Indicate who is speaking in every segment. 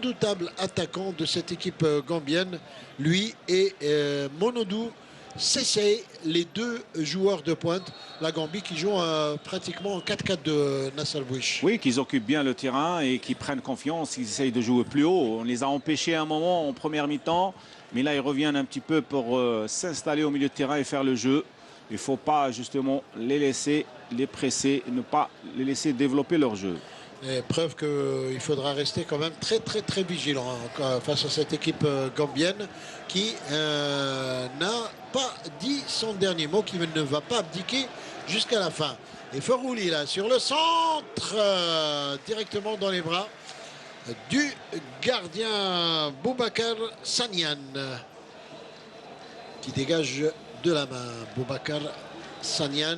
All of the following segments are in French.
Speaker 1: redoutable attaquant de cette équipe gambienne, lui et Monodou Sessé, les deux joueurs de pointe. La Gambie qui joue pratiquement en 4-4 de Nasser Bouich.
Speaker 2: Oui, qu'ils occupent bien le terrain et qu'ils prennent confiance, ils essayent de jouer plus haut. On les a empêchés à un moment en première mi-temps, mais là ils reviennent un petit peu pour s'installer au milieu de terrain et faire le jeu. Il ne faut pas justement les laisser, les presser, ne pas les laisser développer leur jeu.
Speaker 1: Et preuve qu'il faudra rester quand même très vigilant face à cette équipe gambienne qui n'a pas dit son dernier mot, qui ne va pas abdiquer jusqu'à la fin. Et Forouli là sur le centre, directement dans les bras du gardien Boubacar Sagnan qui dégage de la main. Boubacar Sagnan.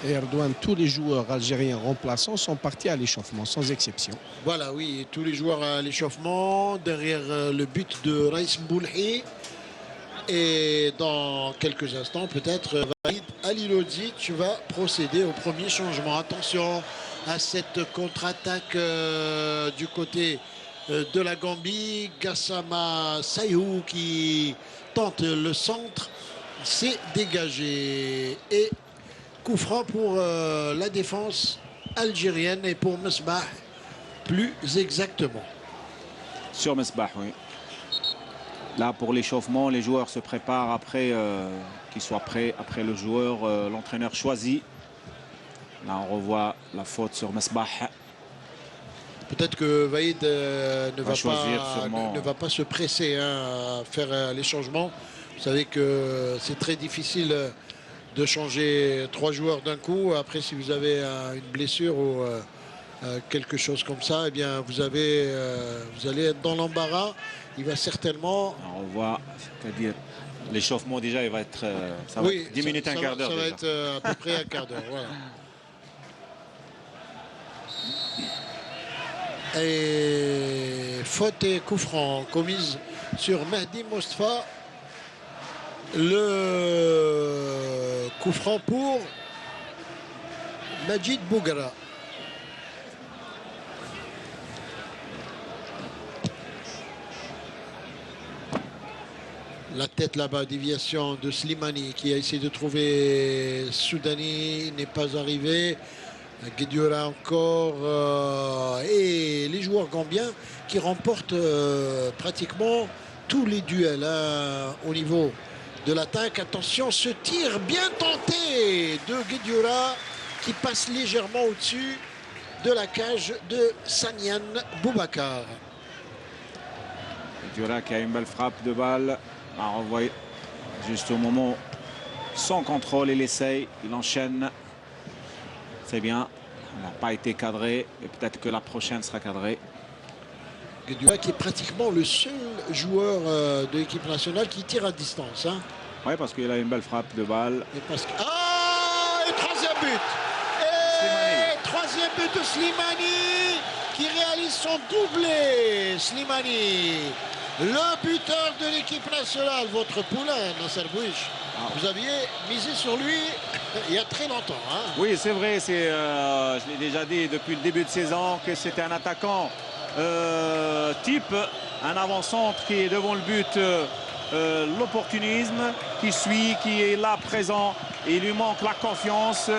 Speaker 3: Et Erdogan, tous les joueurs algériens remplaçants sont partis à l'échauffement, sans exception.
Speaker 1: Voilà, oui, tous les joueurs à l'échauffement, derrière le but de Raïs Mboulhi. Et dans quelques instants, peut-être, Walid Halilodzic va procéder au premier changement. Attention à cette contre-attaque du côté de la Gambie. Gassama Sayhou qui tente le centre, s'est dégagé. Et coup franc pour la défense algérienne et pour Mesbah plus exactement.
Speaker 2: Sur Mesbah, oui. Là, pour l'échauffement, les joueurs se préparent après qu'ils soient prêts. Après le joueur, l'entraîneur choisit. Là, on revoit la faute sur Mesbah.
Speaker 1: Peut-être que Vaïd ne va pas se presser à faire les changements. Vous savez que c'est très difficile de changer 3 joueurs d'un coup. Après, si vous avez une blessure ou quelque chose comme ça, eh bien, vous allez être dans l'embarras. Il va certainement...
Speaker 2: Alors, on voit, c'est-à-dire, l'échauffement déjà, il va être... ça va être 10 minutes, un quart d'heure.
Speaker 1: Ça va être à peu près un quart d'heure, voilà. Et faute et coup franc commise sur Mehdi Mostafa. Le coup franc pour Majid Bougra. La tête là-bas, déviation de Slimani qui a essayé de trouver Soudani, il n'est pas arrivé. Guedioura encore. Et les joueurs gambiens qui remportent pratiquement tous les duels au niveau de l'attaque. Attention, ce tir bien tenté de Guedioura qui passe légèrement au-dessus de la cage de Sagnan Boubacar.
Speaker 2: Guedioura qui a une belle frappe de balle. On renvoie juste au moment sans contrôle, il essaye, il enchaîne. C'est bien, il n'a pas été cadré et peut-être que la prochaine sera cadrée.
Speaker 1: Guedioura qui est pratiquement le seul joueur de l'équipe nationale qui tire à distance. Hein.
Speaker 2: Oui, parce qu'il a une belle frappe de balle.
Speaker 1: Et troisième but. Et troisième but de Slimani qui réalise son doublé. Slimani, le buteur de l'équipe nationale, votre poulain, Nasser Bouich. Vous aviez misé sur lui il y a très longtemps. Hein.
Speaker 2: Oui, c'est vrai. Je l'ai déjà dit depuis le début de saison que c'était un attaquant type, un avant-centre qui est devant le but, l'opportunisme, qui suit, qui est là présent. Et il lui manque la confiance.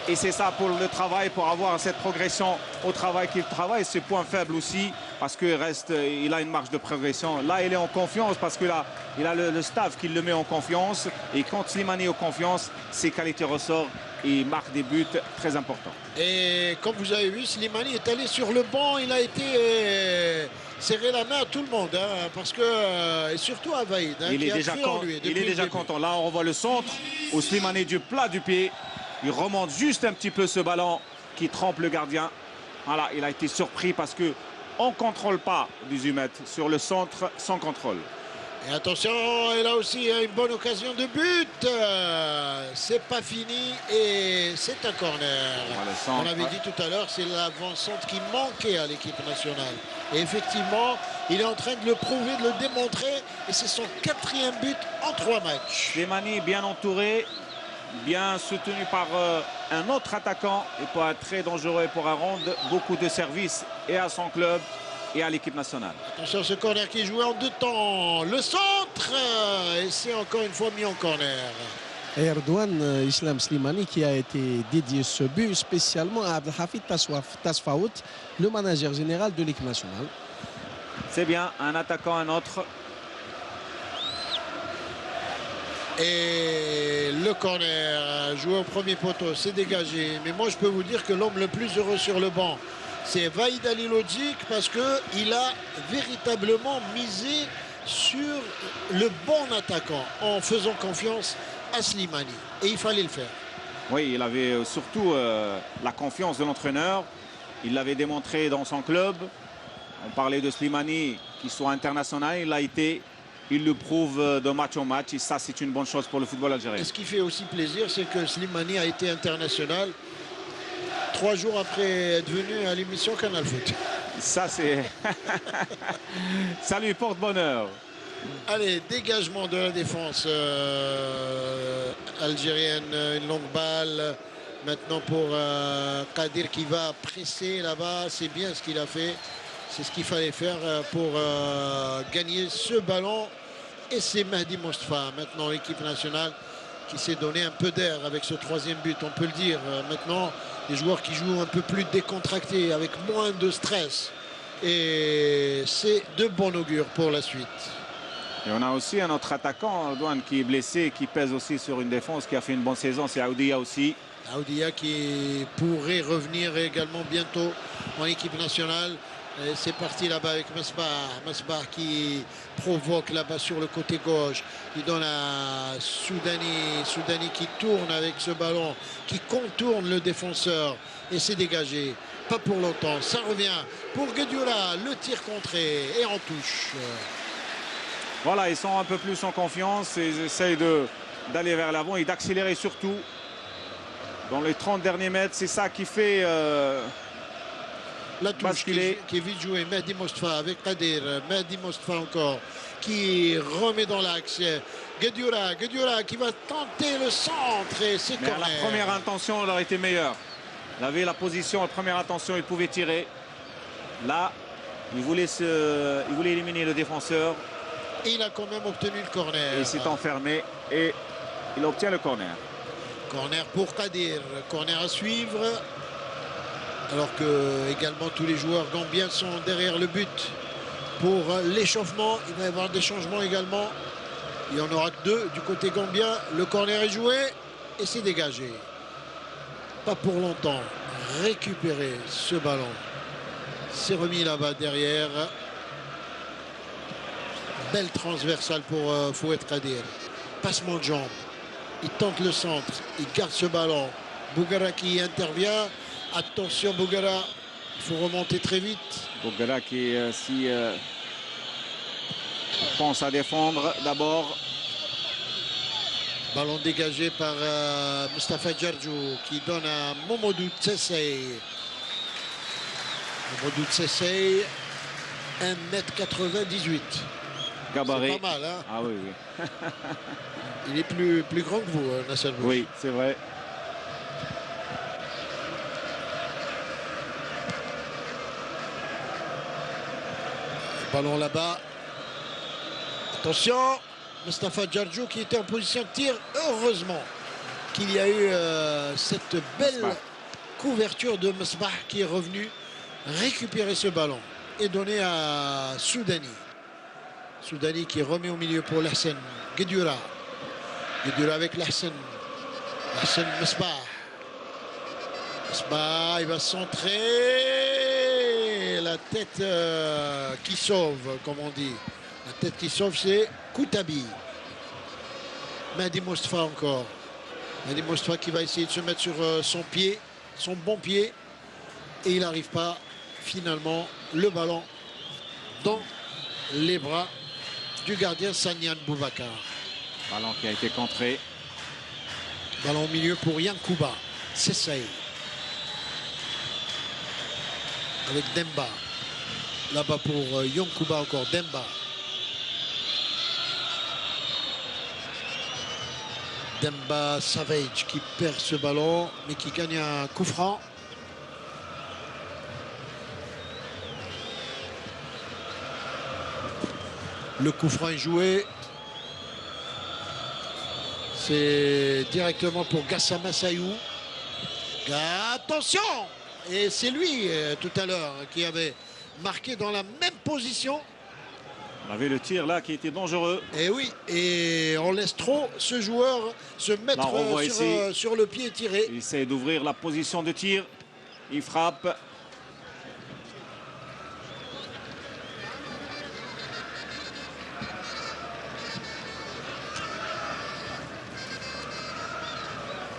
Speaker 2: Et c'est ça pour le travail, pour avoir cette progression au travail qu'il travaille. C'est point faible aussi, parce qu'il a une marge de progression. Là, il est en confiance, parce que là, il a le staff qui le met en confiance. Et quand Slimani est en confiance, ses qualités ressortent et il marque des buts très importants.
Speaker 1: Et comme vous avez vu, Slimani est allé sur le banc. Il a été serré la main à tout le monde, hein, parce que, et surtout à Vaïd. Hein,
Speaker 2: il est déjà content. Là, on revoit le centre où Slimani du plat du pied. Il remonte juste un petit peu ce ballon qui trompe le gardien. Voilà, il a été surpris parce qu'on ne contrôle pas 18 mètres sur le centre sans contrôle.
Speaker 1: Et attention, et là aussi, une bonne occasion de but. C'est pas fini et c'est un corner. On avait dit tout à l'heure, c'est l'avant-centre qui manquait à l'équipe nationale. Et effectivement, il est en train de le prouver, de le démontrer. Et c'est son 4e but en 3 matchs.
Speaker 2: Slimani bien entouré. bien soutenu par un autre attaquant. Il peut être très dangereux pour rendre beaucoup de services et à son club et à l'équipe nationale.
Speaker 1: Attention, ce corner qui est joué en 2 temps. Le centre, et c'est encore une fois mis en corner.
Speaker 3: Et Erdogan Islam Slimani qui a été dédié ce but spécialement à Abdelhafid Tasfaout, le manager général de l'équipe nationale.
Speaker 2: C'est bien, un attaquant, un autre.
Speaker 1: Et le corner joué au premier poteau, c'est dégagé. Mais moi, je peux vous dire que l'homme le plus heureux sur le banc, c'est Vahid Halilodzic, parce qu'il a véritablement misé sur le bon attaquant en faisant confiance à Slimani. Et il fallait le faire.
Speaker 2: Oui, il avait surtout la confiance de l'entraîneur. Il l'avait démontré dans son club. On parlait de Slimani qui soit international. Il l'a été. Il le prouve de match en match. Et ça, c'est une bonne chose pour le football algérien.
Speaker 1: Et ce qui fait aussi plaisir, c'est que Slimani a été international 3 jours après être venu à l'émission Canal Foot.
Speaker 2: Ça, c'est... ça lui porte bonheur.
Speaker 1: Allez, dégagement de la défense algérienne. Une longue balle. Maintenant pour Kadir qui va presser là-bas. C'est bien ce qu'il a fait. C'est ce qu'il fallait faire pour gagner ce ballon. Et c'est Mehdi Mostafa, maintenant l'équipe nationale, qui s'est donné un peu d'air avec ce 3e but, on peut le dire. Maintenant, les joueurs qui jouent un peu plus décontractés, avec moins de stress. Et c'est de bon augure pour la suite.
Speaker 2: Et on a aussi un autre attaquant, Douane, qui est blessé, qui pèse aussi sur une défense, qui a fait une bonne saison. C'est Aoudia aussi.
Speaker 1: Aoudia qui pourrait revenir également bientôt en équipe nationale. C'est parti là-bas avec Mesbah. Mesbah qui provoque là-bas sur le côté gauche. Il donne à Soudani. Soudani qui tourne avec ce ballon, qui contourne le défenseur. Et c'est dégagé. Pas pour longtemps. Ça revient pour Guedioura. Le tir contré et en touche.
Speaker 2: Voilà, ils sont un peu plus en confiance. Et ils essayent d'aller vers l'avant et d'accélérer surtout. Dans les 30 derniers mètres, c'est ça qui fait...
Speaker 1: la touche qui est vite jouée. Mehdi Mostafa avec Kadir. Mehdi Mostafa encore qui remet dans l'axe. Guedioura qui va tenter le centre et c'est corner.
Speaker 2: La première intention, elle aurait été meilleure. Il avait la position, la première intention, il pouvait tirer. Là, il voulait éliminer le défenseur.
Speaker 1: Et il a quand même obtenu le corner.
Speaker 2: Et il s'est enfermé et il obtient le corner.
Speaker 1: Corner pour Kadir. Corner à suivre. Alors que également tous les joueurs gambiens sont derrière le but pour l'échauffement. Il va y avoir des changements également. Il n'y en aura que 2 du côté gambien. Le corner est joué et c'est dégagé. Pas pour longtemps. Récupérer ce ballon. C'est remis là-bas derrière. Belle transversale pour Fouet Kadir. Passement de jambe. Il tente le centre. Il garde ce ballon. Bougara qui intervient. Attention Bougara, il faut remonter très vite.
Speaker 2: Bougara qui pense à défendre d'abord.
Speaker 1: Ballon dégagé par Mustafa Djardjou qui donne à Momodou Tsessay. Momodou Tsessay, 1m98.
Speaker 2: Gabarit.
Speaker 1: C'est pas mal, hein?
Speaker 2: Ah oui, oui.
Speaker 1: Il est plus grand que vous, Nasser Bouch.
Speaker 2: Oui, c'est vrai.
Speaker 1: Ballon là-bas. Attention, Mustafa Djardjou qui était en position de tir. Heureusement qu'il y a eu cette belle couverture de Mesbah qui est revenu récupérer ce ballon et donner à Soudani. Soudani qui remet au milieu pour Lahsen. Guedioura. Guedioura avec Lahsen. Lahsen Mesbah. Mesbah, il va centrer. La tête qui sauve, comme on dit. La tête qui sauve, c'est Koutabi. Mehdi Mostafa encore. Mehdi Mostafa qui va essayer de se mettre sur son pied, son bon pied. Et il n'arrive pas. Finalement, le ballon dans les bras du gardien Sanyan Boubacar.
Speaker 2: Ballon qui a été contré.
Speaker 1: Ballon au milieu pour Yankouba. C'est ça. Avec Demba. Là-bas pour Yankouba encore. Demba. Demba Savage qui perd ce ballon, mais qui gagne un coup franc. Le coup franc est joué. C'est directement pour Gassama Sayou. Attention! Et c'est lui tout à l'heure qui avait marqué dans la même position.
Speaker 2: On avait le tir là qui était dangereux.
Speaker 1: Et oui, et on laisse trop ce joueur se mettre
Speaker 2: Là, on voit
Speaker 1: sur le pied tiré.
Speaker 2: Il essaie d'ouvrir la position de tir. Il frappe.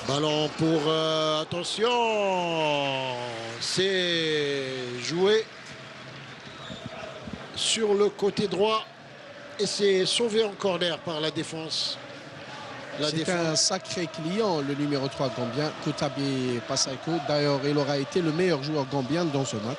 Speaker 1: Ballon pour... attention, c'est joué sur le côté droit et c'est sauvé en corner par la défense.
Speaker 3: C'est un sacré client, le numéro 3 gambien, Koutabi Passaiko. D'ailleurs, il aura été le meilleur joueur gambien dans ce match.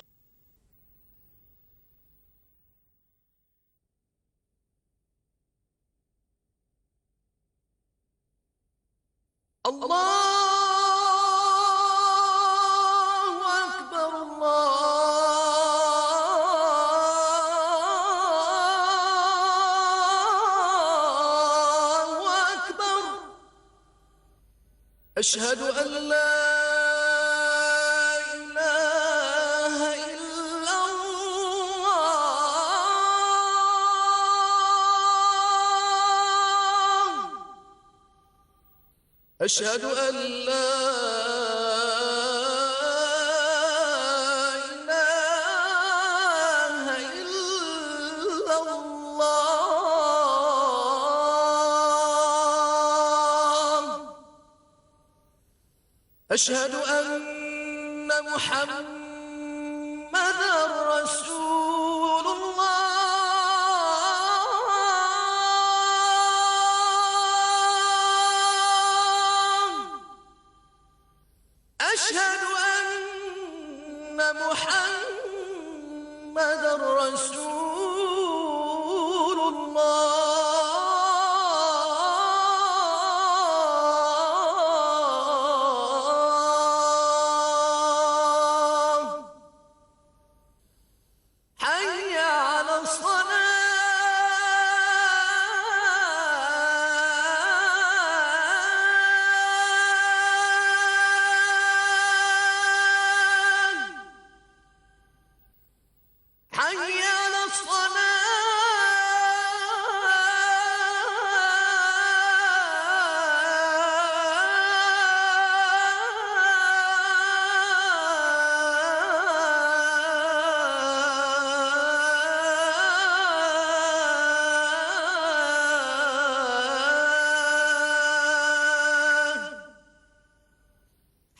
Speaker 4: أشهد أن لا إله إلا الله أشهد أن لا إله إلا الله أشهد أن محمدًا رسول الله أشهد أن محمدًا رسول الله حي على الصلاة حي على الصلاة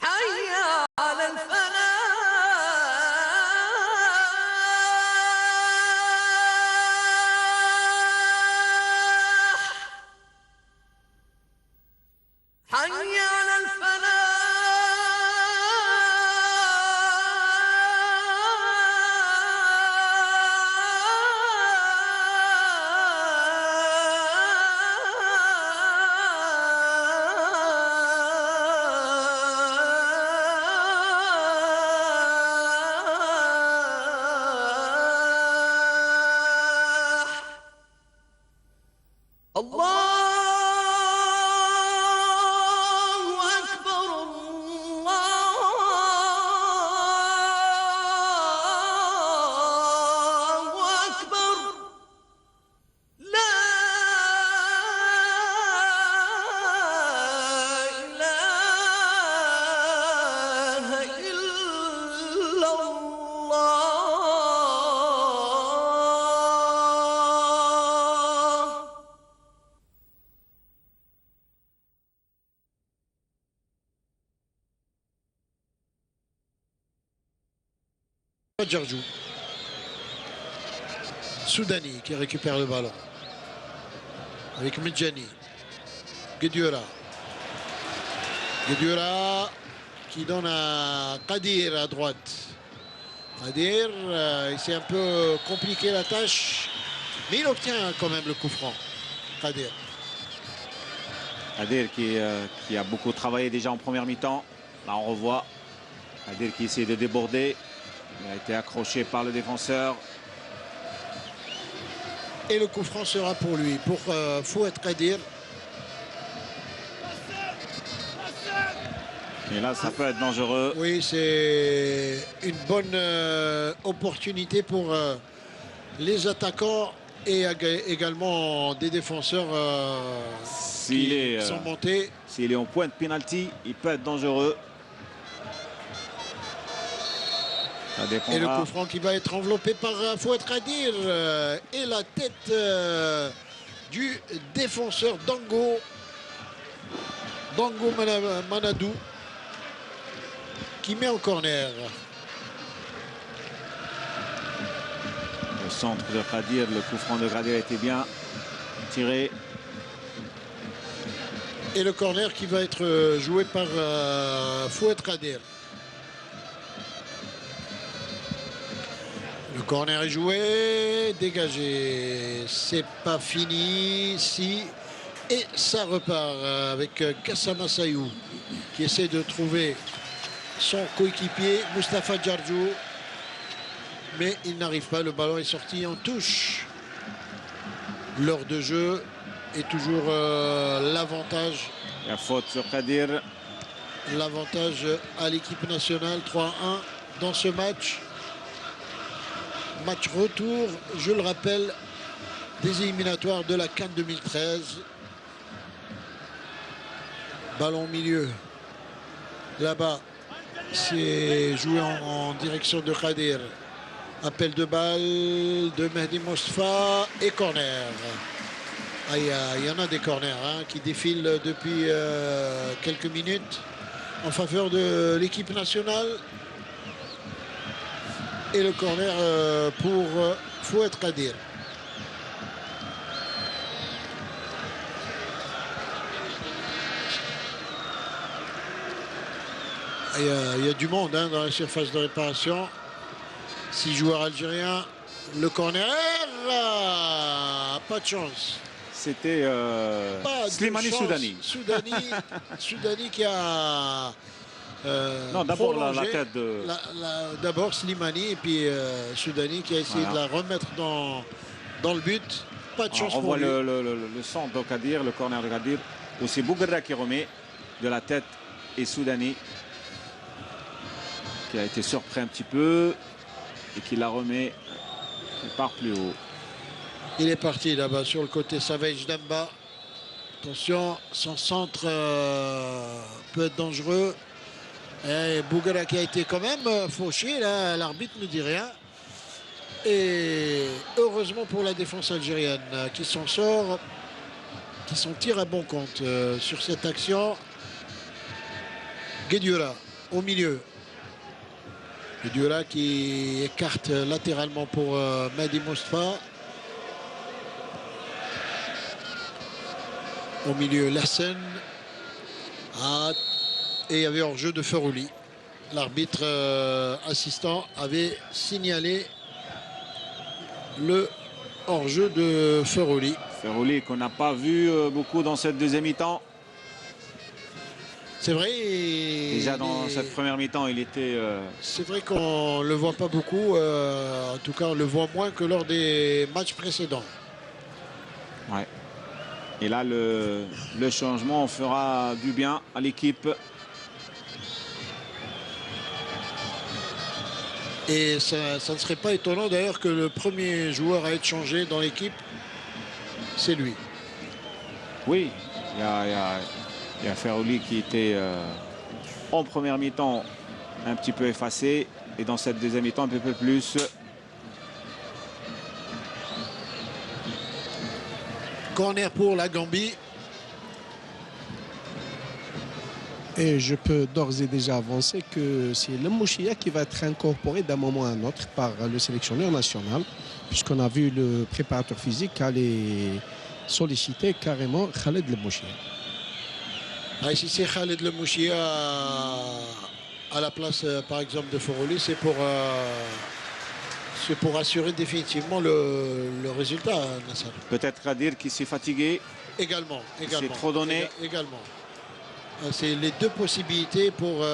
Speaker 4: حي على الفلاح حي على الفلاح الله أكبر الله أكبر لا إله إلا الله
Speaker 1: Djardjou. Soudani qui récupère le ballon. Avec Medjani. Guedioura. Guedioura qui donne à Kadir à droite. Kadir, il s'est un peu compliqué la tâche. Mais il obtient quand même le coup franc. Kadir.
Speaker 2: Kadir qui a beaucoup travaillé déjà en première mi-temps. Là, on revoit Kadir qui essaie de déborder. Il a été accroché par le défenseur.
Speaker 1: Et le coup franc sera pour lui, pour Fouad Kadir.
Speaker 2: Et là, ça peut être dangereux.
Speaker 1: Oui, c'est une bonne opportunité pour les attaquants et également des défenseurs qui sont montés.
Speaker 2: S'il est en point de penalty, il peut être dangereux. Ça
Speaker 1: Et le
Speaker 2: dépendra.
Speaker 1: coup franc qui va être enveloppé par Fouad Kadir et la tête du défenseur Dango Manadou qui met en corner.
Speaker 2: Le centre de Kadir, le coup franc de Kadir a été bien tiré.
Speaker 1: Et le corner qui va être joué par Fouad Kadir. Le corner est joué, dégagé. C'est pas fini. Si. Et ça repart avec Gassama Sayou qui essaie de trouver son coéquipier Mustapha Djardjou. Mais il n'arrive pas. Le ballon est sorti en touche. L'heure de jeu est toujours l'avantage.
Speaker 2: La faute sur Kadir.
Speaker 1: L'avantage à l'équipe nationale 3-1 dans ce match. Match retour, je le rappelle, des éliminatoires de la CAN 2013. Ballon au milieu. Là-bas, c'est joué en direction de Kadir. Appel de balle de Mehdi Mostafa et corner. Ah, il y en a des corners qui défilent depuis quelques minutes en faveur de l'équipe nationale. Et le corner pour Fouad Kadir. Il y a du monde dans la surface de réparation. 6 joueurs algériens. Le corner, pas de chance.
Speaker 2: C'était Slimani Soudani.
Speaker 1: Soudani qui a...
Speaker 2: non, d'abord la tête de...
Speaker 1: D'abord Slimani et puis Soudani qui a essayé de la remettre dans le but. Pas de chance
Speaker 2: on
Speaker 1: pour
Speaker 2: voit
Speaker 1: lui.
Speaker 2: le centre de Kadir, le corner de Kadir, où c'est Bouguerra qui remet de la tête et Soudani qui a été surpris un petit peu et qui la remet, qui part plus haut.
Speaker 1: Il est parti là-bas sur le côté Savage Demba. Attention, son centre peut être dangereux. Et Bouguerra qui a été quand même fauché, là, l'arbitre ne dit rien. Et heureusement pour la défense algérienne qui s'en sort, qui s'en tire à bon compte sur cette action. Guedioura au milieu. Guedioura qui écarte latéralement pour Mehdi Mostafa. Au milieu, Lassen. Et il y avait hors-jeu de Ferouli. L'arbitre assistant avait signalé le hors-jeu de Ferouli.
Speaker 2: Ferouli qu'on n'a pas vu beaucoup dans cette deuxième mi-temps.
Speaker 1: C'est vrai.
Speaker 2: Déjà dans cette première mi-temps, il était...
Speaker 1: C'est vrai qu'on ne le voit pas beaucoup. En tout cas, on le voit moins que lors des matchs précédents.
Speaker 2: Ouais. Et là, le changement fera du bien à l'équipe.
Speaker 1: Et ça ne serait pas étonnant d'ailleurs que le premier joueur à être changé dans l'équipe, c'est lui.
Speaker 2: Oui, il y a Ferouli qui était en première mi-temps un petit peu effacé et dans cette deuxième mi-temps un peu plus.
Speaker 1: Corner pour la Gambie.
Speaker 3: Et je peux d'ores et déjà avancer que c'est le Mouchia qui va être incorporé d'un moment à un autre par le sélectionneur national, puisqu'on a vu le préparateur physique aller solliciter carrément Khaled Le Mouchia.
Speaker 1: Si c'est Khaled Le Mouchia à la place, par exemple, de Ferouli, c'est pour assurer définitivement le résultat, Nasser.
Speaker 2: Peut-être Kadir qui s'est fatigué.
Speaker 1: Également.
Speaker 2: C'est trop donné.
Speaker 1: Également. C'est les deux possibilités pour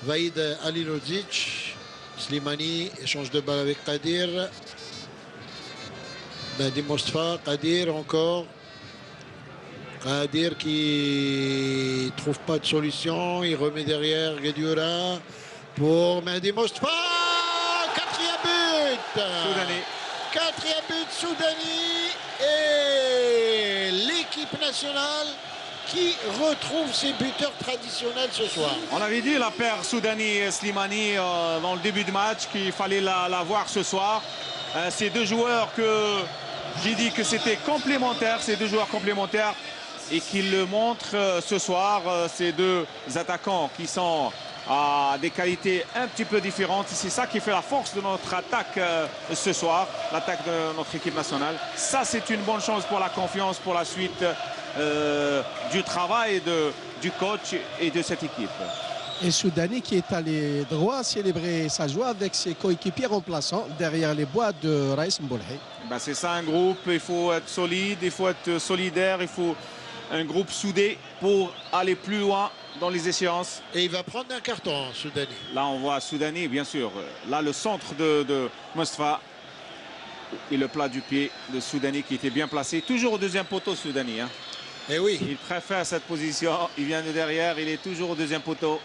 Speaker 1: Vaïd Halilodzic. Slimani échange de balle avec Kadir. Mehdi Mostafa, Kadir encore. Kadir qui trouve pas de solution. Il remet derrière Guedioura pour Mehdi Mostafa. Quatrième but.
Speaker 2: Soudani.
Speaker 1: Quatrième but Soudani. Et l'équipe nationale qui retrouve ses buteurs traditionnels ce soir.
Speaker 2: On avait dit la paire Soudani et Slimani dans le début du match qu'il fallait la voir ce soir. Ces deux joueurs que j'ai dit que c'était complémentaire, ces deux joueurs complémentaires et qu'ils le montrent ce soir, ces deux attaquants qui sont à des qualités un petit peu différentes. C'est ça qui fait la force de notre attaque ce soir, l'attaque de notre équipe nationale. Ça, c'est une bonne chose pour la confiance, pour la suite du travail du coach et de cette équipe.
Speaker 3: Et Soudani qui est allé droit célébrer sa joie avec ses coéquipiers remplaçants derrière les bois de Raïs Mboulhi.
Speaker 2: Ben c'est ça un groupe, il faut être solide, il faut être solidaire, il faut un groupe soudé pour aller plus loin dans les échéances.
Speaker 1: Et il va prendre un carton, Soudani.
Speaker 2: Là, on voit Soudani, bien sûr. Là, le centre de Mostafa et le plat du pied de Soudani qui était bien placé. Toujours au deuxième poteau, Soudani. Hein.
Speaker 1: Et oui.
Speaker 2: Il préfère cette position. Il vient de derrière, il est toujours au deuxième poteau.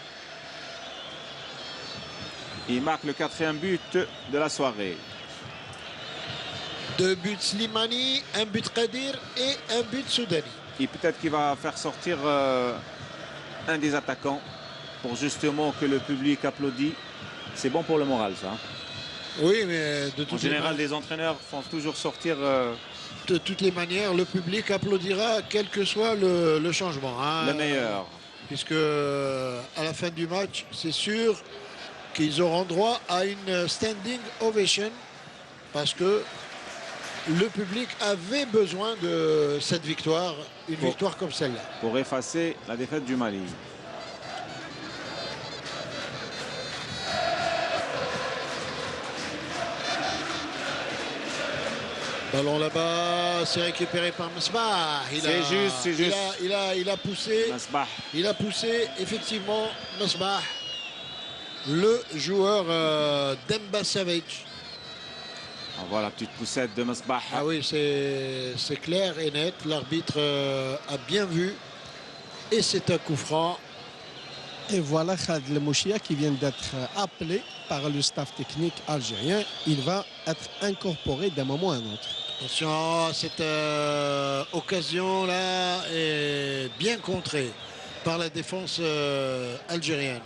Speaker 2: Il marque le quatrième but de la soirée.
Speaker 1: 2 buts Slimani, un but Kadir et un but Soudani.
Speaker 2: Et peut-être qu'il va faire sortir un des attaquants pour justement que le public applaudit. C'est bon pour le moral, ça.
Speaker 1: Oui, mais de
Speaker 2: En
Speaker 1: toutes
Speaker 2: général, les entraîneurs font toujours sortir...
Speaker 1: de toutes les manières, le public applaudira quel que soit le changement. Hein,
Speaker 2: le meilleur.
Speaker 1: Puisque à la fin du match, c'est sûr qu'ils auront droit à une standing ovation parce que le public avait besoin de cette victoire, une victoire comme celle-là.
Speaker 2: Pour effacer la défaite du Mali.
Speaker 1: Ballon là-bas, c'est récupéré par Mesbah.
Speaker 2: C'est juste, c'est juste.
Speaker 1: Il a poussé.
Speaker 2: Mesbah.
Speaker 1: Il a poussé effectivement Mesbah, le joueur d'Emba Savage.
Speaker 2: On voit la petite poussette de Mesbah.
Speaker 1: Ah oui, c'est clair et net. L'arbitre a bien vu. Et c'est un coup franc.
Speaker 3: Et voilà Khaled El Mouchia qui vient d'être appelé par le staff technique algérien. Il va être incorporé d'un moment à un autre.
Speaker 1: Attention, cette occasion-là est bien contrée par la défense algérienne.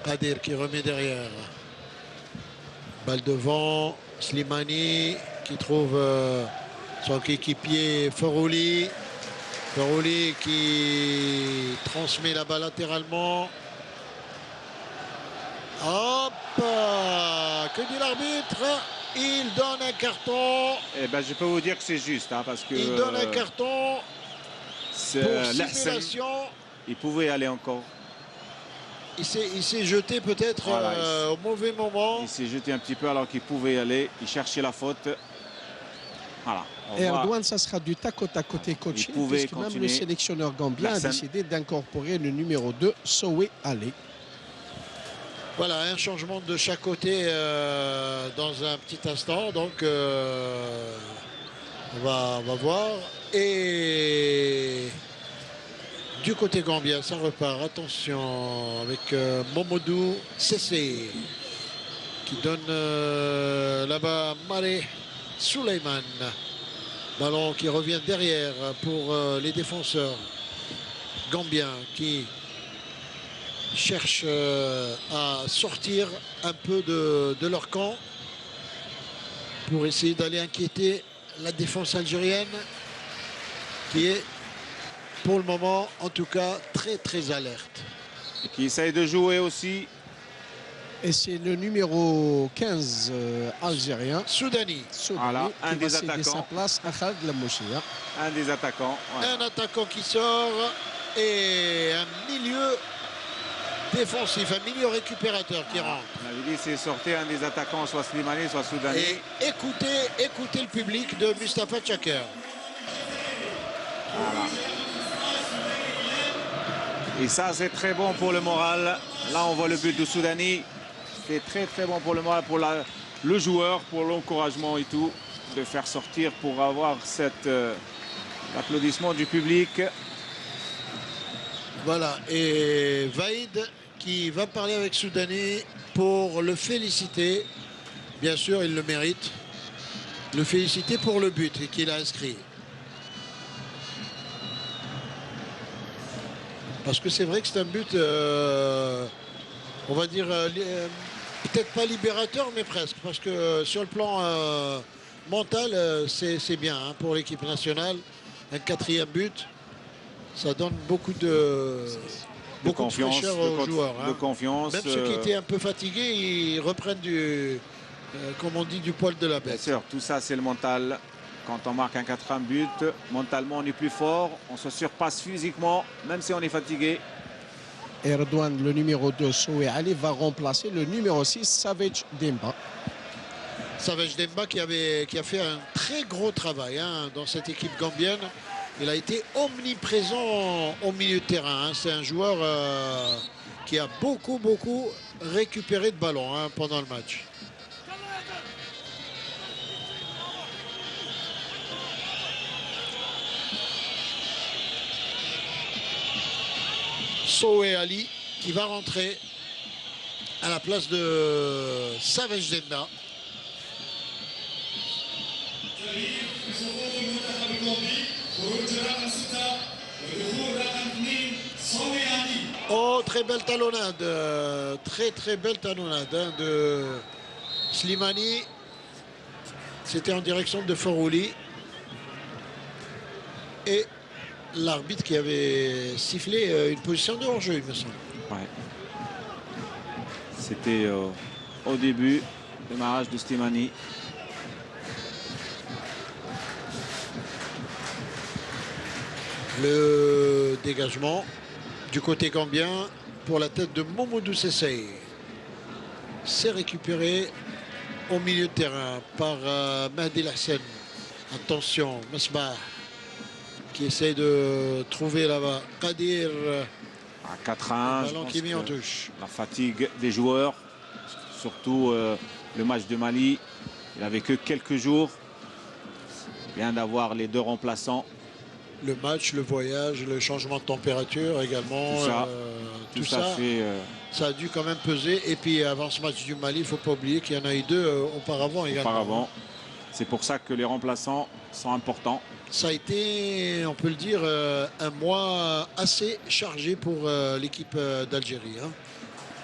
Speaker 1: Kadir qui remet derrière. Balle devant. Slimani qui trouve son coéquipier Farouli. Farouli qui transmet la balle latéralement. Hop! Que dit l'arbitre? Il donne un carton.
Speaker 2: Eh ben, je peux vous dire que c'est juste, hein, parce que...
Speaker 1: Il donne un carton pour simulation.
Speaker 2: Il pouvait aller encore.
Speaker 1: Il s'est jeté peut-être
Speaker 2: voilà,
Speaker 1: au mauvais moment.
Speaker 2: Il s'est jeté un petit peu alors qu'il pouvait y aller. Il cherchait la faute. Voilà.
Speaker 3: Et Erdogan, ça sera du tac au tac côté coaching, puisque même le sélectionneur gambien a décidé d'incorporer le numéro 2, Sowe Ali.
Speaker 1: Voilà, un changement de chaque côté dans un petit instant. Donc, on va voir. Et du côté gambien, ça repart. Attention avec Momodou Sessé qui donne là-bas Maré Suleiman. Ballon qui revient derrière pour les défenseurs gambiens qui cherchent à sortir un peu de leur camp pour essayer d'aller inquiéter la défense algérienne qui est pour le moment en tout cas très alerte.
Speaker 2: Et qui essaye de jouer aussi.
Speaker 3: Et c'est le numéro 15 algérien,
Speaker 1: Soudani.
Speaker 2: Voilà, un des
Speaker 3: va céder
Speaker 2: attaquants.
Speaker 3: sa place à Khaled El Mouchia.
Speaker 2: Un des attaquants. Voilà.
Speaker 1: Un attaquant qui sort et un milieu défensif, un milieu récupérateur qui rentre.
Speaker 2: On avait dit c'est sorti un des attaquants, soit Slimani, soit Soudani.
Speaker 1: Et écoutez le public de Mustapha Tchaker.
Speaker 2: Voilà. Et ça, c'est très bon pour le moral. Là, on voit le but de Soudani. C'est très, très bon pour le moral, pour le joueur, pour l'encouragement et tout, de faire sortir pour avoir l'applaudissement du public.
Speaker 1: Voilà, et Vaïd qui va parler avec Soudani pour le féliciter. Bien sûr, il le mérite. Le féliciter pour le but qu'il a inscrit. Parce que c'est vrai que c'est un but, on va dire, peut-être pas libérateur, mais presque. Parce que sur le plan mental, c'est bien hein, pour l'équipe nationale. Un 4e but, ça donne beaucoup de
Speaker 2: confiance,
Speaker 1: fraîcheur aux joueurs.
Speaker 2: De
Speaker 1: Hein.
Speaker 2: confiance.
Speaker 1: Même ceux qui étaient un peu fatigués, ils reprennent comme on dit, du poil de la
Speaker 2: Bien
Speaker 1: bête.
Speaker 2: sûr, tout ça, c'est le mental. Quand on marque un 4e but, mentalement, on est plus fort. On se surpasse physiquement, même si on est fatigué.
Speaker 3: Erdogan, le numéro 2, Soué Ali, va remplacer le numéro 6, Savage Demba.
Speaker 1: Savage Demba qui a fait un très gros travail hein, dans cette équipe gambienne. Il a été omniprésent au milieu de terrain. Hein. C'est un joueur qui a beaucoup récupéré de ballons hein, pendant le match. Soué Ali qui va rentrer à la place de Savage Demba. Oh, très belle talonnade, très belle talonnade hein, de Slimani. C'était en direction de Forouli. Et l'arbitre qui avait sifflé une position de hors-jeu, il me semble.
Speaker 2: Ouais. C'était au début, le démarrage de Slimani.
Speaker 1: Le dégagement du côté gambien pour la tête de Momodou Sessay. C'est récupéré au milieu de terrain par Mahdi Lassen. Attention, Mesbah qui essaie de trouver là-bas Kadir.
Speaker 2: À 4-1.
Speaker 1: Ballon qui est mis en touche.
Speaker 2: La fatigue des joueurs, surtout le match de Mali. Il n'avait que quelques jours. Bien d'avoir les 2 remplaçants.
Speaker 1: Le match, le voyage, le changement de température également.
Speaker 2: Tout ça fait...
Speaker 1: ça a dû quand même peser. Et puis avant ce match du Mali, il ne faut pas oublier qu'il y en a eu 2 auparavant également.
Speaker 2: C'est pour ça que les remplaçants sont importants.
Speaker 1: Ça a été, on peut le dire, un mois assez chargé pour l'équipe d'Algérie. Hein.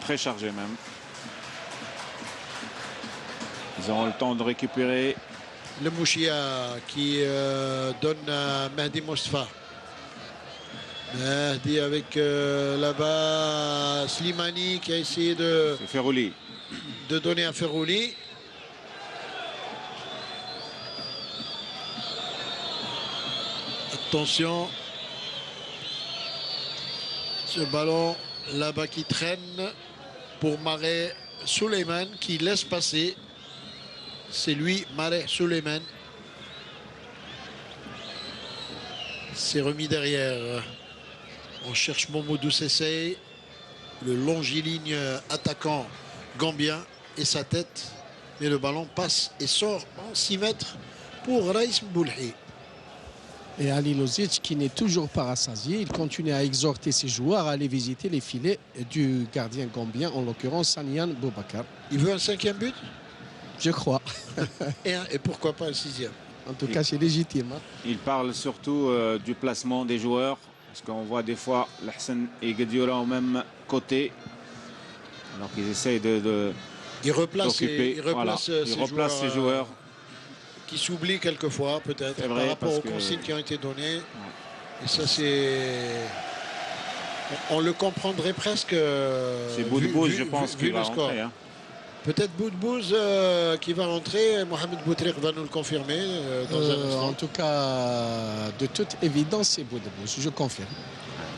Speaker 2: Très chargé même. Ils auront le temps de récupérer.
Speaker 1: Le Mouchia qui donne à Mahdi Mostafa. Mahdi avec là-bas Slimani qui a essayé de donner à Ferrouli. Attention. Ce ballon là-bas qui traîne pour Maré Suleiman qui laisse passer. C'est lui, Maré Suleiman. C'est remis derrière. On cherche Momodou Sessay, le longiligne attaquant gambien et sa tête. Mais le ballon passe et sort en 6 mètres pour Raïs Mboulhi.
Speaker 3: Et Ali Lozic, qui n'est toujours pas rassasié, il continue à exhorter ses joueurs à aller visiter les filets du gardien gambien, en l'occurrence Sanian Boubacar.
Speaker 1: Il veut un 5e but?
Speaker 3: Je crois.
Speaker 1: Et pourquoi pas un 6e?
Speaker 3: En tout cas, c'est légitime. Hein.
Speaker 2: Il parle surtout du placement des joueurs. Parce qu'on voit des fois Lahsen et Guedioura au même côté. Alors qu'ils essayent
Speaker 1: Il replace
Speaker 2: ses joueurs.
Speaker 1: Qui s'oublient quelquefois, peut-être, par rapport aux consignes qui ont été données. Ouais. Et ça, c'est... On le comprendrait presque.
Speaker 2: C'est Boudbouz, je pense,
Speaker 1: vu le score.
Speaker 2: Hein.
Speaker 1: Peut-être Boudbouz qui va rentrer. Mohamed Boutrik va nous le confirmer dans un instant.
Speaker 3: En tout cas, de toute évidence, c'est Boudbouz, je confirme.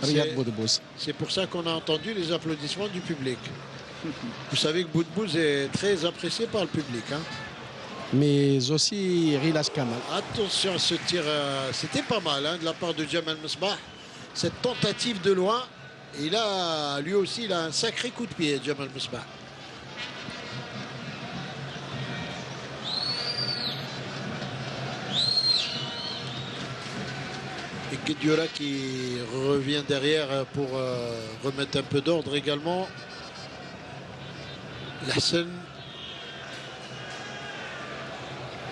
Speaker 3: Riyad Boudbouz.
Speaker 1: C'est pour ça qu'on a entendu les applaudissements du public. Vous savez que Boudbouz est très apprécié par le public. Hein.
Speaker 3: mais aussi Rilas Kamal.
Speaker 1: Attention à ce tir, c'était pas mal hein, de la part de Jamal Mesbah. Cette tentative de loin, et là, lui aussi, il a un sacré coup de pied, Jamal Mesbah. Et Guedioura qui revient derrière pour remettre un peu d'ordre également. La scène.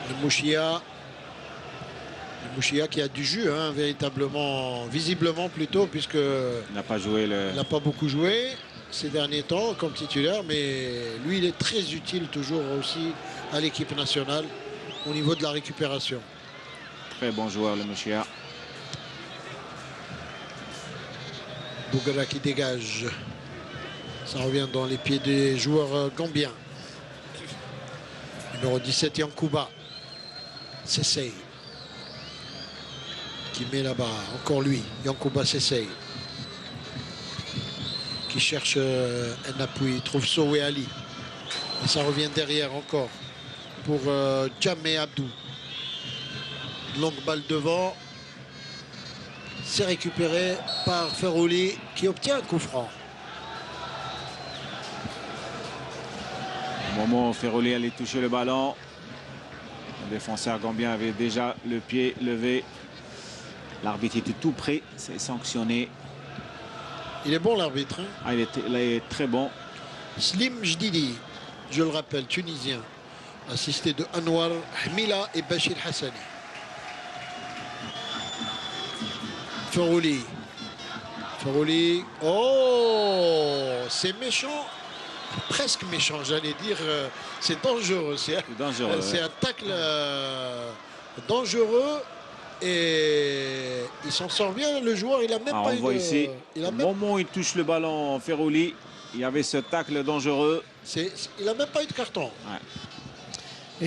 Speaker 1: Le Mouchia qui a du jus, hein, véritablement, visiblement plutôt, puisque
Speaker 2: Il n'a pas joué le...
Speaker 1: il n'a pas beaucoup joué ces derniers temps comme titulaire, mais lui, il est très utile toujours aussi à l'équipe nationale au niveau de la récupération.
Speaker 2: Très bon joueur, le Mouchia.
Speaker 1: Bougara qui dégage. Ça revient dans les pieds des joueurs gambiens. Numéro 17, Yankouba. Sessay. Qui met là-bas. Encore lui. Yankouba Sessay. Qui cherche un appui. Il trouve Sowe Ali. Et ça revient derrière encore. Pour Djamé Abdou. Longue balle devant. C'est récupéré par Ferrouli qui obtient un coup franc.
Speaker 2: Au moment où Ferrouli allait toucher le ballon, le défenseur gambien avait déjà le pied levé. L'arbitre était tout prêt, c'est sanctionné.
Speaker 1: Il est bon l'arbitre. Hein.
Speaker 2: Ah, il est très bon.
Speaker 1: Slim Jdidi, je le rappelle, tunisien, assisté de Anwar Hmila et Bachir Hassani. Ferrouli. Ferrouli. Oh, c'est méchant. Presque méchant, j'allais dire. C'est dangereux. C'est
Speaker 2: Dangereux.
Speaker 1: c'est un tacle dangereux. Et il s'en sort bien. Le joueur, il n'a même
Speaker 2: Ah,
Speaker 1: pas
Speaker 2: on
Speaker 1: eu
Speaker 2: voit
Speaker 1: de...
Speaker 2: ici,
Speaker 1: Il a
Speaker 2: au
Speaker 1: même...
Speaker 2: moment où il touche le ballon, Ferrouli, il y avait ce tacle dangereux.
Speaker 1: Il n'a même pas eu de carton.
Speaker 2: Ouais.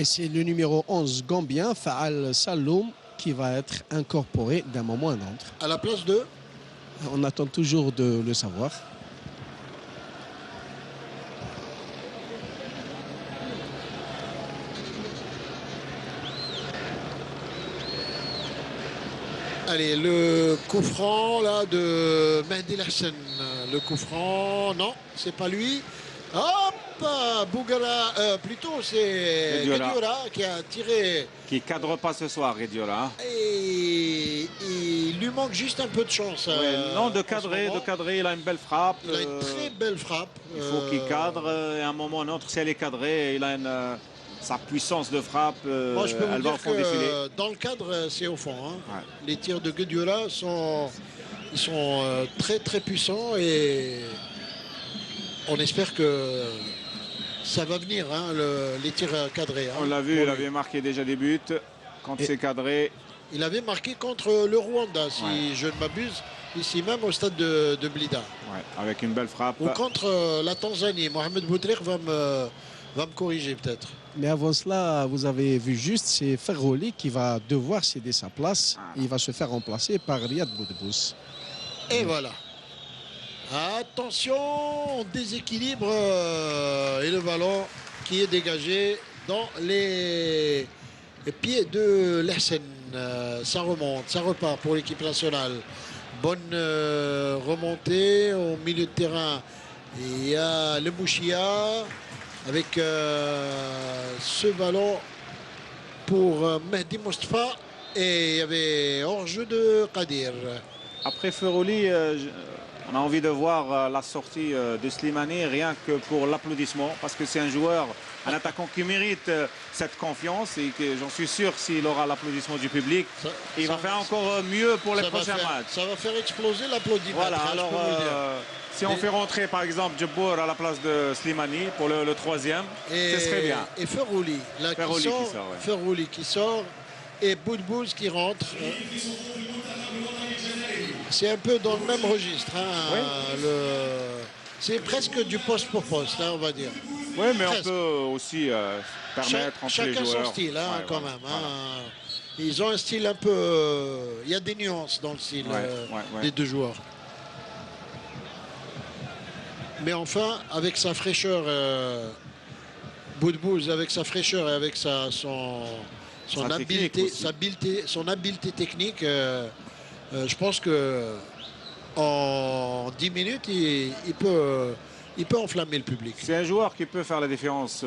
Speaker 3: Et c'est le numéro 11 gambien, Faal Saloum, qui va être incorporé d'un moment à un autre.
Speaker 1: À la place de...
Speaker 3: On attend toujours de le savoir.
Speaker 1: Allez, le coup franc là de Mehdi Lassen. Le coup franc, non, c'est pas lui. Hop, Bougara, plutôt c'est Guedioura qui a tiré.
Speaker 2: Qui cadre pas ce soir, Guedioura.
Speaker 1: Et il lui manque juste un peu de chance.
Speaker 2: Non, de
Speaker 1: en ce
Speaker 2: cadrer,
Speaker 1: moment.
Speaker 2: il a une belle frappe.
Speaker 1: Il a une très belle frappe.
Speaker 2: Il faut qu'il cadre. Et à un moment ou un autre, si elle est cadrée, il a sa puissance de frappe.
Speaker 1: Moi, je peux vous
Speaker 2: elle va au
Speaker 1: dire
Speaker 2: fond des filets.
Speaker 1: que dans le cadre, c'est au fond. Hein.
Speaker 2: Ouais.
Speaker 1: Les tirs de Guedioura sont très très puissants et on espère que ça va venir, hein, les tirs cadrés. Hein,
Speaker 2: On l'a vu, il avait marqué déjà des buts. Quand c'est cadré,
Speaker 1: il avait marqué contre le Rwanda, si
Speaker 2: Ouais.
Speaker 1: je ne m'abuse, ici même au stade de Blida.
Speaker 2: ouais, avec une belle frappe.
Speaker 1: Ou contre la Tanzanie. Mohamed Boutrik va me corriger peut-être.
Speaker 3: Mais avant cela, vous avez vu juste, c'est Ferrouli qui va devoir céder sa place.
Speaker 2: Ah.
Speaker 3: Et il va se faire remplacer par Riyad Boudbous.
Speaker 1: Et voilà. Attention, on déséquilibre et le ballon qui est dégagé dans les pieds de Lassen. Ça remonte, ça repart pour l'équipe nationale. Bonne remontée au milieu de terrain. Il y a le Mouchia avec ce ballon pour Mehdi Mostafa. Et il y avait hors-jeu de Kadir.
Speaker 2: Après Ferrouli, on a envie de voir la sortie de Slimani rien que pour l'applaudissement parce que c'est un joueur, un attaquant qui mérite cette confiance et que j'en suis sûr s'il aura l'applaudissement du public, il va faire encore mieux pour les prochains matchs.
Speaker 1: Ça va faire exploser l'applaudissement.
Speaker 2: Voilà, alors si on fait rentrer par exemple Djebbour à la place de Slimani pour le troisième, ce serait bien.
Speaker 1: Et Ferrouli, là,
Speaker 2: Ferrouli
Speaker 1: qui sort,
Speaker 2: qui sort, ouais.
Speaker 1: Ferrouli qui sort et Boudbouz qui rentre. C'est un peu dans le même registre. Hein,
Speaker 2: Oui.
Speaker 1: C'est presque du poste pour poste, hein, on va dire.
Speaker 2: Oui, mais
Speaker 1: Presque.
Speaker 2: on peut aussi permettre entre les
Speaker 1: Chacun
Speaker 2: joueurs.
Speaker 1: son style, hein,
Speaker 2: Ouais,
Speaker 1: quand
Speaker 2: voilà,
Speaker 1: même.
Speaker 2: voilà.
Speaker 1: Hein. Ils ont un style un peu... Il y a des nuances dans le style
Speaker 2: Ouais.
Speaker 1: des deux joueurs. Mais enfin, avec sa fraîcheur Boudbouz, avec sa fraîcheur et avec son
Speaker 2: Sa technique aussi.
Speaker 1: son habileté technique, je pense que en 10 minutes, il peut enflammer le public.
Speaker 2: C'est un joueur qui peut faire la différence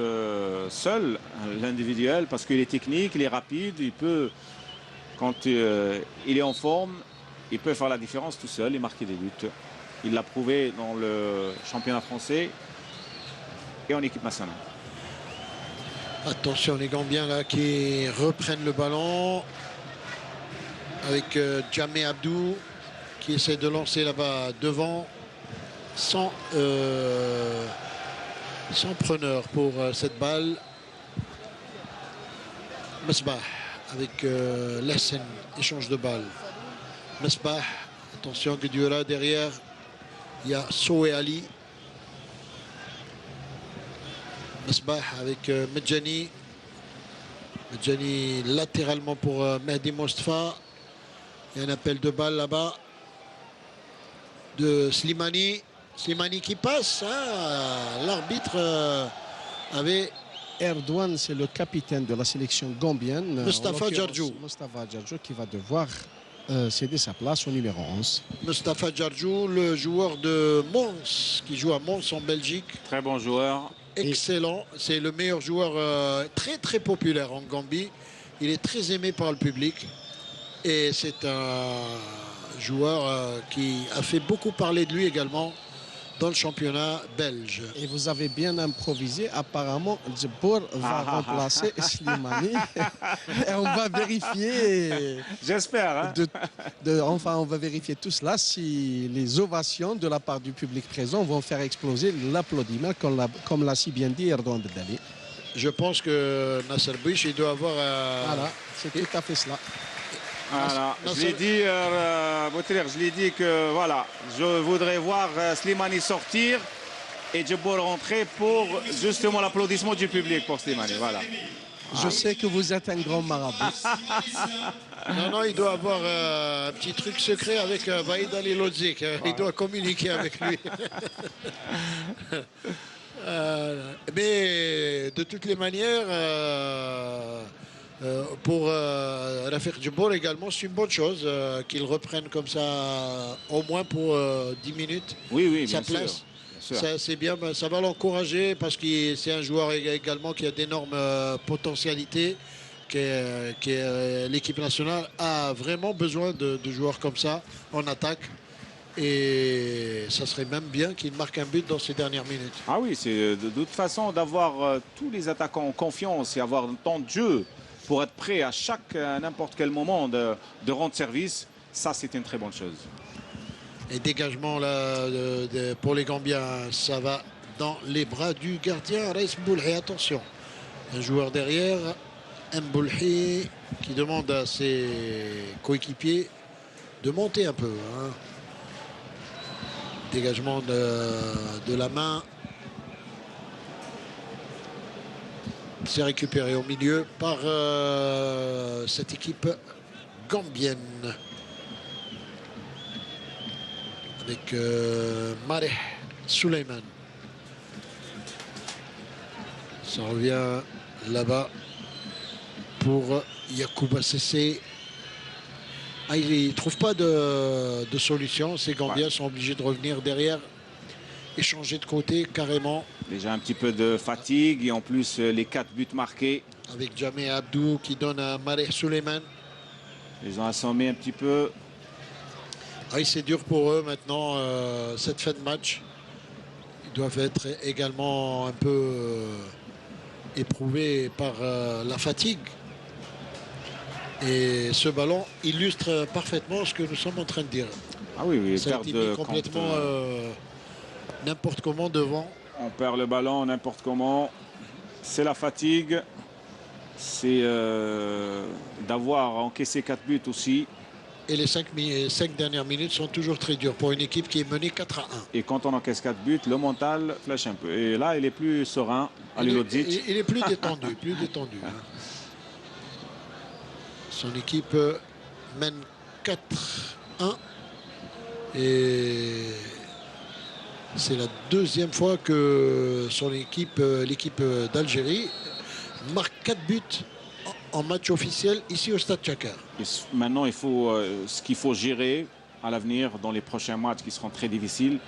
Speaker 2: seul, l'individuel, parce qu'il est technique, il est rapide, il peut, quand il est en forme, il peut faire la différence tout seul et marquer des buts. Il l'a prouvé dans le championnat français et en équipe nationale.
Speaker 1: Attention les Gambiens là qui reprennent le ballon avec Jamé Abdou qui essaie de lancer là-bas devant sans preneur pour cette balle. Mesbah avec Lessen, échange de balle. Mesbah, attention Guedioura derrière. Il y a Soé Ali. Mesbah avec Medjani. Medjani latéralement pour Mehdi Mostafa. Il y a un appel de balle là-bas de Slimani. Slimani qui passe. Hein. L'arbitre avait...
Speaker 3: Erdogan, c'est le capitaine de la sélection gambienne.
Speaker 1: Mustafa Djardjou.
Speaker 3: Mustafa Djardjou qui va devoir céder sa place au numéro 11.
Speaker 1: Mustafa Djardjou, le joueur de Mons, qui joue à Mons en Belgique.
Speaker 2: Très bon joueur.
Speaker 1: Excellent. C'est le meilleur joueur très très populaire en Gambie. Il est très aimé par le public. Et c'est un joueur qui a fait beaucoup parler de lui également dans le championnat belge.
Speaker 3: Et vous avez bien improvisé. Apparemment, Djibour va remplacer Slimani. Et on va vérifier.
Speaker 2: J'espère. Hein.
Speaker 3: Enfin, on va vérifier tout cela si les ovations de la part du public présent vont faire exploser l'applaudissement, comme l'a si bien dit Erdogan Bedali.
Speaker 1: Je pense que Nasser Bouich, il doit avoir...
Speaker 3: Voilà, c'est tout à fait cela.
Speaker 2: Voilà. Je l'ai dit, Boutrir, je l'ai dit que voilà, je voudrais voir Slimani sortir et Djibour rentrer pour justement l'applaudissement du public pour Slimani. Voilà.
Speaker 3: Je sais que vous êtes un grand marabout.
Speaker 1: Non, il doit avoir un petit truc secret avec Vaïd Ali Lodzik. Il doit communiquer avec lui. Mais de toutes les manières, pour Rafik Djibour également, c'est une bonne chose qu'il reprenne comme ça, au moins pour 10 minutes.
Speaker 2: Oui,
Speaker 1: sa
Speaker 2: bien
Speaker 1: place.
Speaker 2: sûr.
Speaker 1: C'est bien, ça va l'encourager parce que c'est un joueur également qui a d'énormes potentialités. L'équipe nationale a vraiment besoin de joueurs comme ça en attaque. Et ça serait même bien qu'il marque un but dans ces dernières minutes.
Speaker 2: Ah oui, c'est de toute façon d'avoir tous les attaquants en confiance et avoir un temps de jeu pour être prêt à n'importe quel moment de rendre service. Ça, c'est une très bonne chose.
Speaker 1: Et dégagement là, pour les Gambiens, ça va dans les bras du gardien Raïs Mboulhi. Attention, un joueur derrière, Mboulhi, qui demande à ses coéquipiers de monter un peu. Hein. Dégagement de la main. C'est récupéré au milieu par cette équipe gambienne. Avec Mareh Suleiman. Ça revient là-bas pour Yacouba Sessé. Ah, il ne trouve pas de solution. Ces Gambiens sont obligés de revenir derrière et changer de côté carrément.
Speaker 2: Déjà un petit peu de fatigue et en plus les 4 buts marqués.
Speaker 1: Avec Jamé Abdou qui donne à Mareh Suleiman.
Speaker 2: Ils ont assommé un petit peu.
Speaker 1: Ah, c'est dur pour eux maintenant, cette fin de match. Ils doivent être également un peu éprouvés par la fatigue. Et ce ballon illustre parfaitement ce que nous sommes en train de dire.
Speaker 2: Ah oui,
Speaker 1: ça a été mis complètement n'importe comment devant.
Speaker 2: On perd le ballon n'importe comment. C'est la fatigue. C'est d'avoir encaissé 4 buts aussi.
Speaker 1: Et les 5 dernières minutes sont toujours très dures pour une équipe qui est menée 4-1.
Speaker 2: Et quand on encaisse 4 buts, le mental flash un peu. Et là, il est plus serein.
Speaker 1: Il est plus détendu. Hein. Son équipe mène 4-1. Et C'est la deuxième fois que son équipe, l'équipe d'Algérie, marque 4 buts en match officiel ici au Stade Tchakar.
Speaker 2: Maintenant, il faut, ce qu'il faut gérer à l'avenir dans les prochains matchs qui seront très difficiles,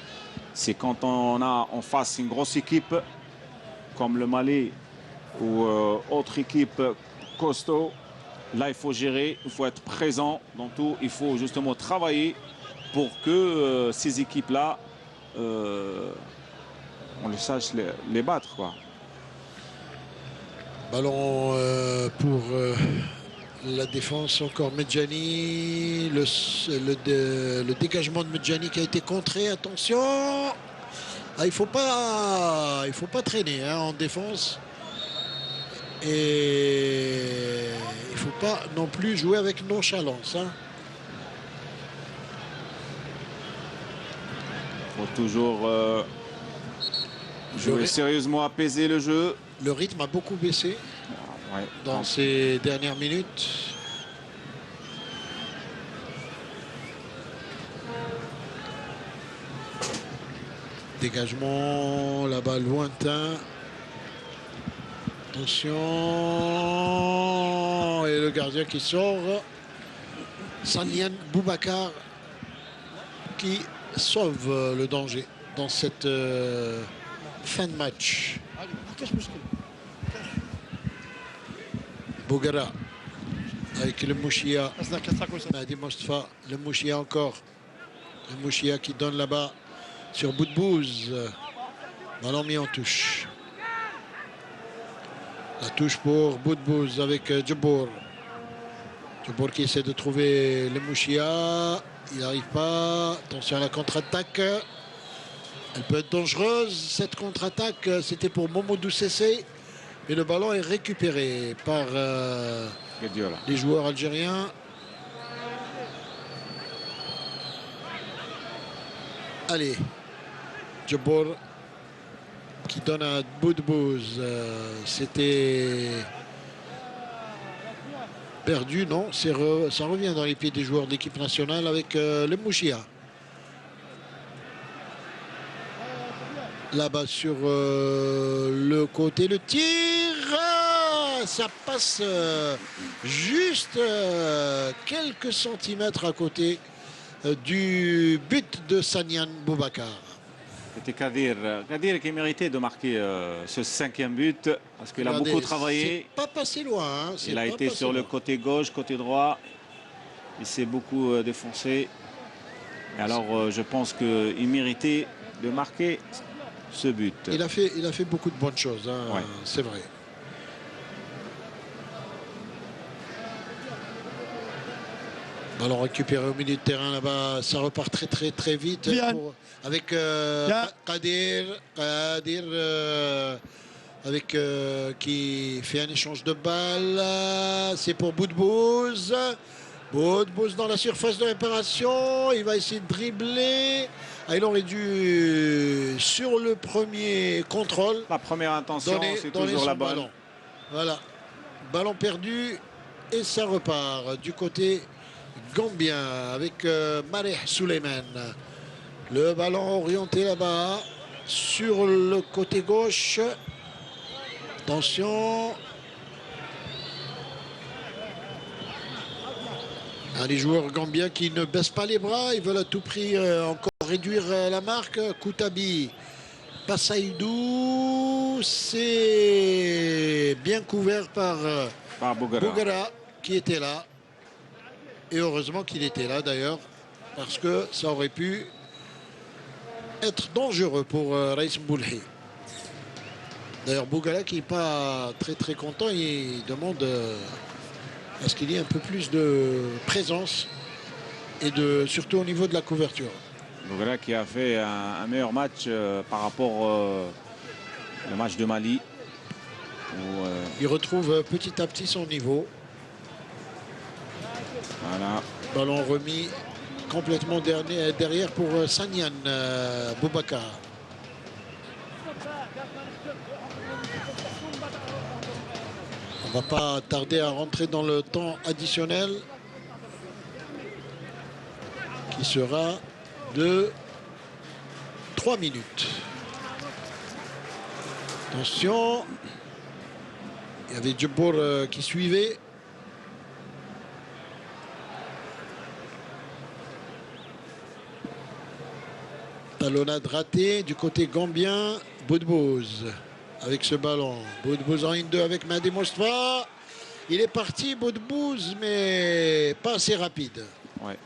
Speaker 2: c'est quand on a en face une grosse équipe comme le Mali ou autre équipe costaud. Là, il faut gérer, il faut être présent dans tout. Il faut justement travailler pour que ces équipes-là, on les sache les battre, quoi.
Speaker 1: Ballon pour la défense, encore Medjani. Le dégagement de Medjani qui a été contré. Attention, il ne faut pas traîner hein, en défense. Et il ne faut pas non plus jouer avec nonchalance. Hein.
Speaker 2: Il faut toujours jouer sérieusement, apaiser le jeu.
Speaker 1: Le rythme a beaucoup baissé
Speaker 2: Ouais.
Speaker 1: dans ces dernières minutes. Dégagement là-bas lointain. Attention. Et le gardien qui sort. Sanian Boubacar qui sauve le danger dans cette fin de match. Bougara avec le Mouchia. Mehdi Mostafa, le Mouchia encore. Le Mouchia qui donne là-bas sur Boudbouz. Ballon mis en touche. La touche pour Boudbouz avec Djabour. Djabour qui essaie de trouver le Mouchia. Il n'arrive pas. Attention à la contre-attaque. Elle peut être dangereuse. Cette contre-attaque, c'était pour Momodou Sessé. Mais le ballon est récupéré par les joueurs algériens. Allez. Djabour qui donne à Boudbouz. C'était perdu, non, ça revient dans les pieds des joueurs de l'équipe nationale avec le Mouchia. Là-bas sur le côté, le tir, ça passe juste quelques centimètres à côté du but de Sanian Boubacar.
Speaker 2: C'était Kadir qui méritait de marquer ce 5e but parce qu'il a beaucoup travaillé.
Speaker 1: C'est pas passé loin. Hein,
Speaker 2: il a été sur le côté gauche, côté droit. Il s'est beaucoup défoncé. Et alors, je pense qu'il méritait de marquer ce but.
Speaker 1: Il a fait beaucoup de bonnes choses, hein, ouais. C'est vrai. Ballon récupéré au milieu de terrain là-bas, ça repart très vite avec Kadir avec qui fait un échange de balles. C'est pour Boudbouz. Boudbouz dans la surface de réparation. Il va essayer de dribbler. Il aurait dû, sur le premier contrôle,
Speaker 2: la première intention, c'est toujours la bonne.
Speaker 1: Ballon. Voilà. Ballon perdu et ça repart du côté gambien avec Mareh Suleiman. Le ballon orienté là-bas sur le côté gauche. Attention. Les joueurs gambiens qui ne baissent pas les bras. Ils veulent à tout prix encore réduire la marque. Koutabi, Passaïdou. C'est bien couvert par Bougara qui était là. Et heureusement qu'il était là d'ailleurs, parce que ça aurait pu être dangereux pour Raïs Mboulhi. D'ailleurs, Bougara qui n'est pas très content, il demande à ce qu'il y ait un peu plus de présence et surtout au niveau de la couverture.
Speaker 2: Bougara qui a fait un meilleur match par rapport au match de Mali. Où,
Speaker 1: il retrouve petit à petit son niveau.
Speaker 2: Voilà.
Speaker 1: Ballon remis complètement derrière pour Sanian Boubacar. On ne va pas tarder à rentrer dans le temps additionnel qui sera de 3 minutes. Attention. Il y avait Djebbour qui suivait. Talonnade ratée du côté gambien. Boudbouz avec ce ballon. Boudbouz en 1-2 avec Mehdi Mostafa. Il est parti, Boudbouz, mais pas assez rapide.
Speaker 2: Ouais,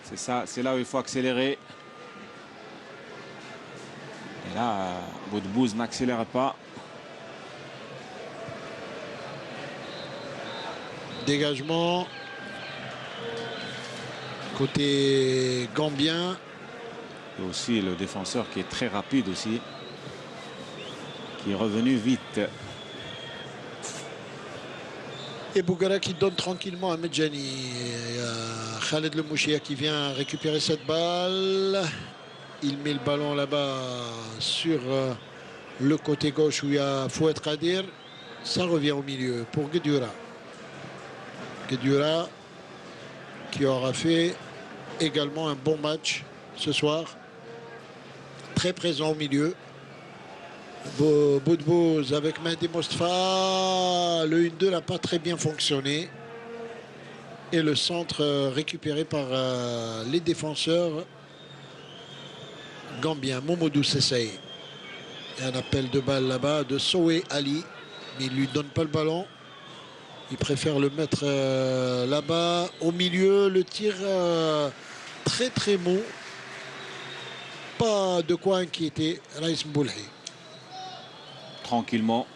Speaker 2: c'est ça, c'est là où il faut accélérer. Et là, Boudbouz n'accélère pas.
Speaker 1: Dégagement. Côté gambien.
Speaker 2: Et aussi le défenseur qui est très rapide aussi. Qui est revenu vite.
Speaker 1: Et Bougara qui donne tranquillement à Medjani. Il y a Khaled Le Mouchia qui vient récupérer cette balle. Il met le ballon là-bas sur le côté gauche où il y a Fouet Kadir. Ça revient au milieu pour Guedioura. Guedioura qui aura fait également un bon match ce soir. Très présent au milieu. Boudbouz avec Mehdi Mostafa. Le 1-2 n'a pas très bien fonctionné. Et le centre récupéré par les défenseurs gambiens. Momodou Sessaye. Il y a un appel de balle là-bas de Sowe Ali. Mais il ne lui donne pas le ballon. Il préfère le mettre là-bas. Au milieu, le tir très très mou. Pas de quoi inquiéter Raïs Mboulhi.
Speaker 2: Tranquillement.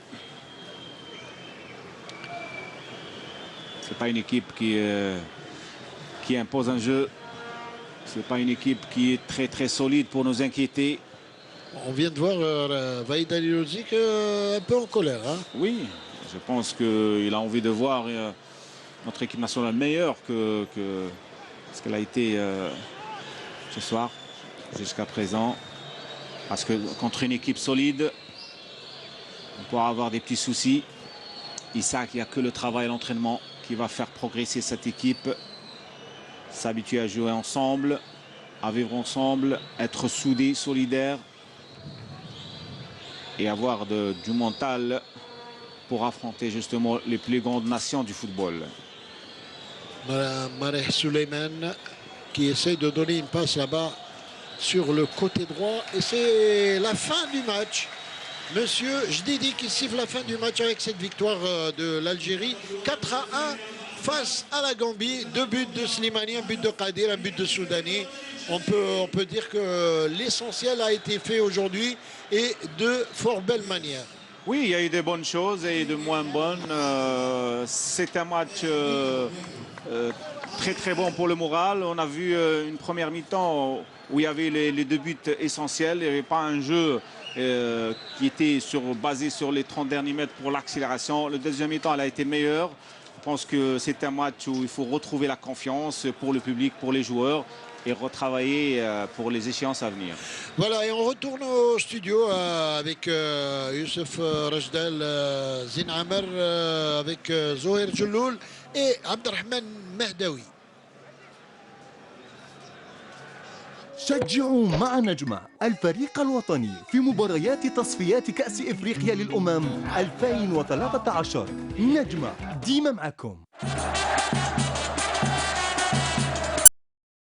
Speaker 2: C'est pas une équipe qui impose un jeu. C'est pas une équipe qui est très très solide pour nous inquiéter.
Speaker 1: On vient de voir Vaïd Alilozic un peu en colère. Hein.
Speaker 2: Oui, je pense qu'il a envie de voir notre équipe nationale meilleure que ce qu'elle a été ce soir, jusqu'à présent. Parce que contre une équipe solide, on pourra avoir des petits soucis. Isaac, il n'y a que le travail et l'entraînement qui va faire progresser cette équipe. S'habituer à jouer ensemble, à vivre ensemble, être soudés, solidaires et avoir du mental pour affronter justement les plus grandes nations du football.
Speaker 1: Mareh Suleiman qui essaie de donner une passe là-bas sur le côté droit. Et c'est la fin du match. Monsieur Jdidi qui siffle la fin du match avec cette victoire de l'Algérie. 4-1 face à la Gambie. 2 buts de Slimani, un but de Kadir, un but de Soudani. On peut dire que l'essentiel a été fait aujourd'hui et de fort belle manière.
Speaker 2: Oui, il y a eu des bonnes choses et de moins bonnes. C'est un match très très bon pour le moral. On a vu une première mi-temps où il y avait les 2 buts essentiels. Il n'y avait pas un jeu qui était basé sur les 30 derniers mètres pour l'accélération. Le deuxième mi-temps, elle a été meilleure. Je pense que c'est un match où il faut retrouver la confiance pour le public, pour les joueurs et retravailler pour les échéances à venir.
Speaker 1: Voilà, et on retourne au studio avec Youssef Rajdal Zinamer, avec Zoher Djelloul et Abdelrahman Mehdaoui.
Speaker 5: شجعوا مع نجمة الفريق الوطني في مباريات تصفيات كأس إفريقيا للأمم 2013. نجمة ديما معكم.